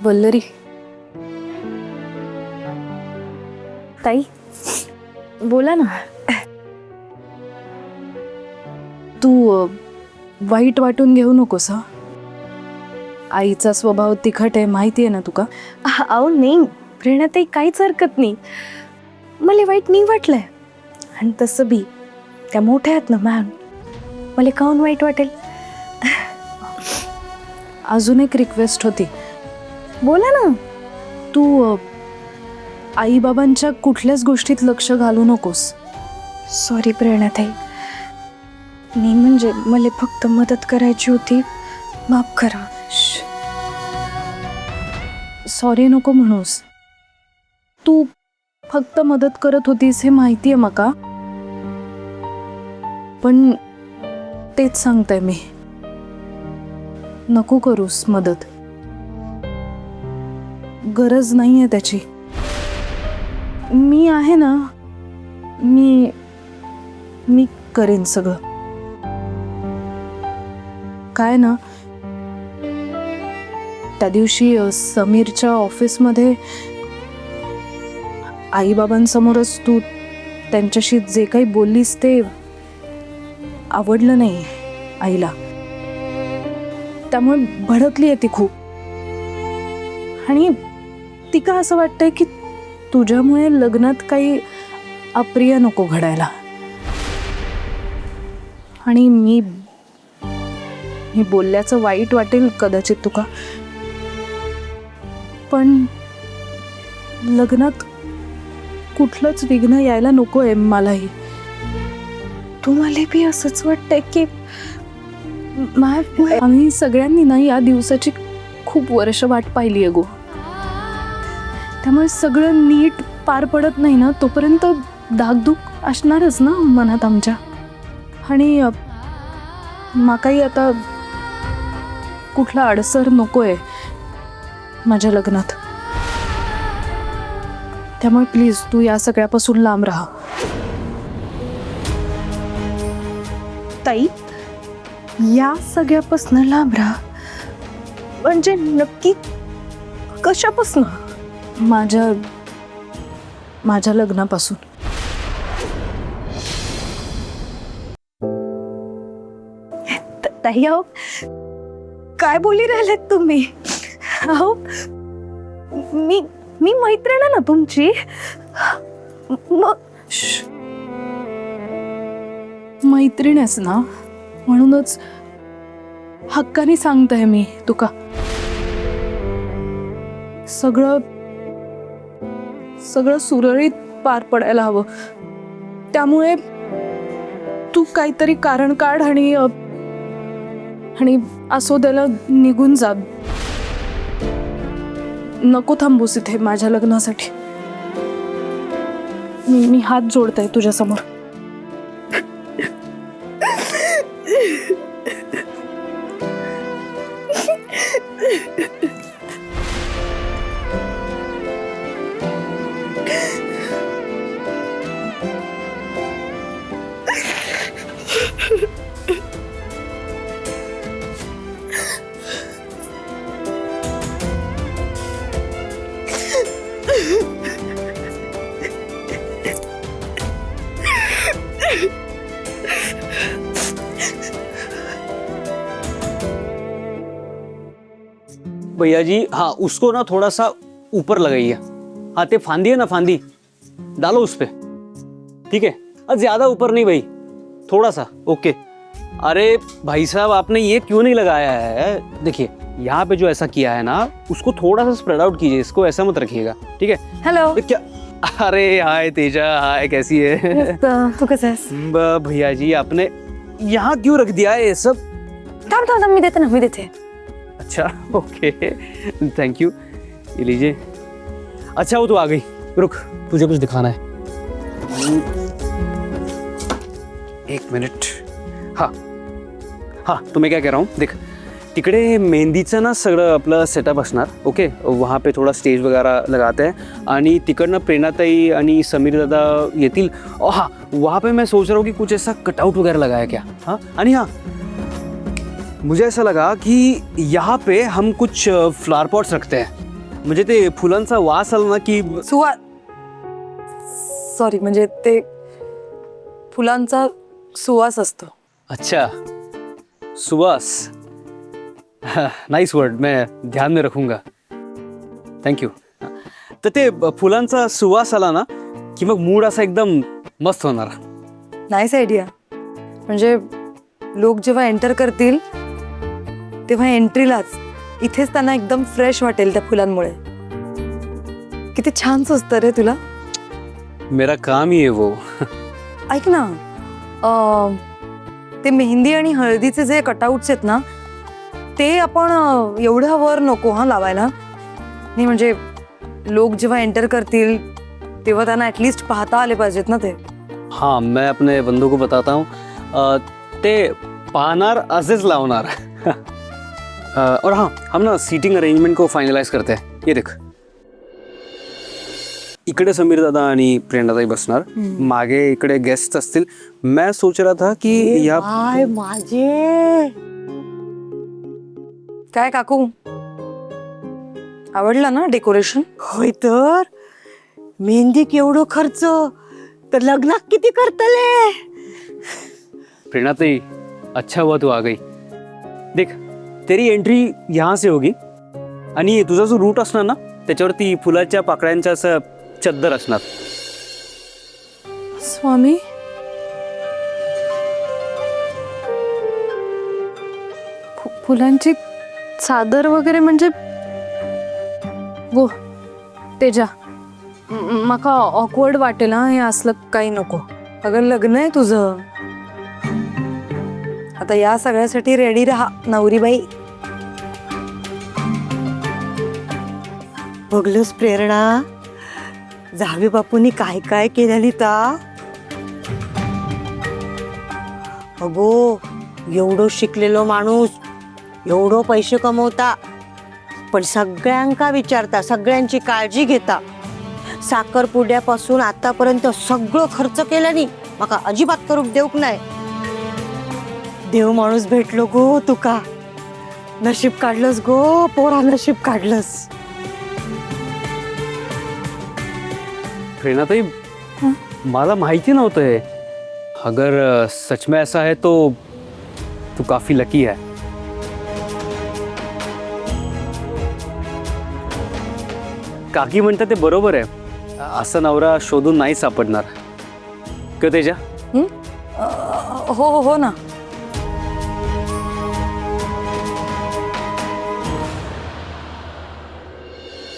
वल्लरी, ताई बोला ना. तू वाईट वाटून घेऊ नकोस हा. आईचा स्वभाव तिखट आहे माहिती आहे ना तुका. अहो नाही प्रेरणाताई, काहीच हरकत नाही. मला वाईट नाही वाटलंय. आणि तसं बी त्या मोठ्या आहेत ना मॅम, मला काहून वाईट वाटेल. अजून एक रिक्वेस्ट होती. बोला ना. तू आई बाबांच्या कुठल्याच गोष्टीत लक्ष घालू नकोस. सॉरी प्रेरणाताई, नाही म्हणजे मला फक्त मदत करायची होती, माफ करा. सॉरी नको म्हणूस. तू फक्त मदत करत होतीस हे माहिती आहे मका, पण तेच सांगते मी, नको करूस मदत. गरज नाही आहे त्याची. मी आहे ना, मी करेन सगळं. काय ना, त्या दिवशी समीरच्या ऑफिसमध्ये आईबाबांसमोरच तू त्यांच्याशी जे काही बोललीस ते आवडलं नाही आईला. त्यामुळे भडकली आहे ती खूप. आणि तिका असं वाटतंय की तुझ्यामुळे लग्नात काही अप्रिय नको घडायला. आणि मी बोलल्याचं वाईट वाटेल कदाचित तुका, पण लग्नात कुठलंच विघ्न यायला नको आहे मलाही. तुम्हाला बी असंच वाटतंय की आम्ही सगळ्यांनी ना या दिवसाची खूप वर्ष वाट पाहिली आहे गो. त्यामुळे सगळं नीट पार पडत नाही ना तोपर्यंत धाकधूक असणारच ना मनात आमच्या. आणि माकाही आता कुठला अडसर नकोय माझ्या लग्नात. त्यामुळे प्लीज तू या सगळ्यापासून लांब राहा. ताई, या सगळ्यापासून लांब राहा म्हणजे नक्की कशापासून? माझ्या लग्नापासून. ताई अहो, काय बोली राहिलेत तुम्ही? अहो मी मैत्रीण आहे ना तुमची. मैत्रीण आहेस ना, म्हणूनच हक्काने सांगते मी तुका. सगळं सुरळीत पार पडायला हवं. त्यामुळे तू काहीतरी कारण काढ आणि असोद्याला निघून जा. नको थांबूस इथे माझ्या लग्नासाठी. मी हात जोडते तुझ्यासमोर. भैया जी, हाँ उसको ना थोड़ा सा ऊपर लगाइए. हाँ ते फांदी है ना, फांदी डालो उस पे. ठीक है, ज्यादा ऊपर नहीं भाई, थोड़ा सा. ओके. अरे भाई साहब, आपने ये क्यों नहीं लगाया है? देखिए यहाँ पे जो ऐसा किया है ना, उसको थोड़ा सा स्प्रेड आउट कीजिए. इसको ऐसा मत रखिएगा. ठीक है. हॅलो. क्या? अरे हाय तेजा, हाय, कैसी है? तू कसं आहेस? भैया जी, आपने यहाँ क्यों रख दिया है ये सब? थांब मी देते ना, मी देते. अच्छा ओके, थैंक यू. ये लीजिए. अच्छा वो तो आ गई. रुक, तुझे कुछ दिखाना है. एक मिनट. हाँ हाँ, तो मैं क्या कह रहा हूँ, देख तिकडे मेहंदीचं ना सगळं आपलं सेटअप असणार. ओके, वहाँ पे थोड़ा स्टेज वगैरह लगाते हैं आणि तिकडनं प्रेरणाताई आणि समीर दादा येतील. हाँ, वहाँ पे मैं सोच रहा हूँ कि कुछ ऐसा कटआउट वगैरह लगाया क्या. हाँ, आणि हाँ मुझे ऐसा लगा कि यहाँ पे हम कुछ फ्लावर पॉट्स रखते हैं. म्हणजे ते फुलांचा वास आला ना की सॉरी, म्हणजे ते फुलांचा सुवास असतो. अच्छा, सुवास. नाइस वर्ड, मैं ध्यान में रखूंगा. थँक्यू. तर ते फुलांचा सुवास आला ना की मग मूड असा एकदम मस्त होणार. Nice idea. म्हणजे लोक जेव्हा एंटर करतील तेव्हा एंट्रीलाच इथेच त्यांना एकदम फ्रेश वाटेल त्या फुलांमुळे. किती छान सुचतं रे तुला. मेरा काम ही है वो. ऐक ना, ते मेहंदी आणि हळदीचे जे कटआउट्स आहेत ना, ते आपण एवढ्या वर नको हा लावायला. नाही म्हणजे लोक जेव्हा एंटर करतील तेव्हा त्यांना ॲटलिस्ट पाहता आले पाहिजेत ना ते. हाँ, मैं अपने बंधु को बताता हूँ. ते पाहणार असेच लावणार. और हाँ, हम ना सीटिंग अरेंजमेंट को फाइनलाइज करते हैं. ये देख, इकडे समीर दादा आणि प्रेरणाताई बसणार, मागे इकडे गेस्ट असतील. मैं सोच रहा था कि या माझे काय काकू, आवडलं ना डेकोरेशन? होय तर मेहंदी केवढो खर्च, तर लग्नात किती करतले. प्रेरणाताई, अच्छा हुआ तू आ गई. देख, तेरी एंट्री यहाँ से होगी आणि तुझा जो रूट असणार ना त्याच्यावरती फुलाच्या पाकळ्यांचं असं चद्दर असणार. स्वामी, फुलांची चादर वगैरे म्हणजे वो तेजा माका ऑकवर्ड वाटेल हा, हे असलं काही नको. अगं लग्न आहे तुझं, आता या सगळ्यासाठी रेडी राहा नवरीबाई. बघलंस प्रेरणा, जावे बापूंनी काय काय केलेली ता. अगो, एवढो शिकलेलो माणूस एवढो पैसे कमवता, पण सगळ्यांका विचारता, सगळ्यांची काळजी घेता. साखरपुड्यापासून आतापर्यंत सगळं खर्च केल्यानी माका अजिबात करूक देऊक नाही. देव माणूस भेटलो गो तुका. नशीब काढलंस गो पोरा, नशीब काढलंस. प्रेरणाताई, मला माहिती नव्हतं हे. अगर सच में ऐसा है तो तू काफी लकी है. काकी म्हणतात ते बरोबर आहे. असा नवरा शोधून नाही सापडणार. क तेजा? हो हो हो ना.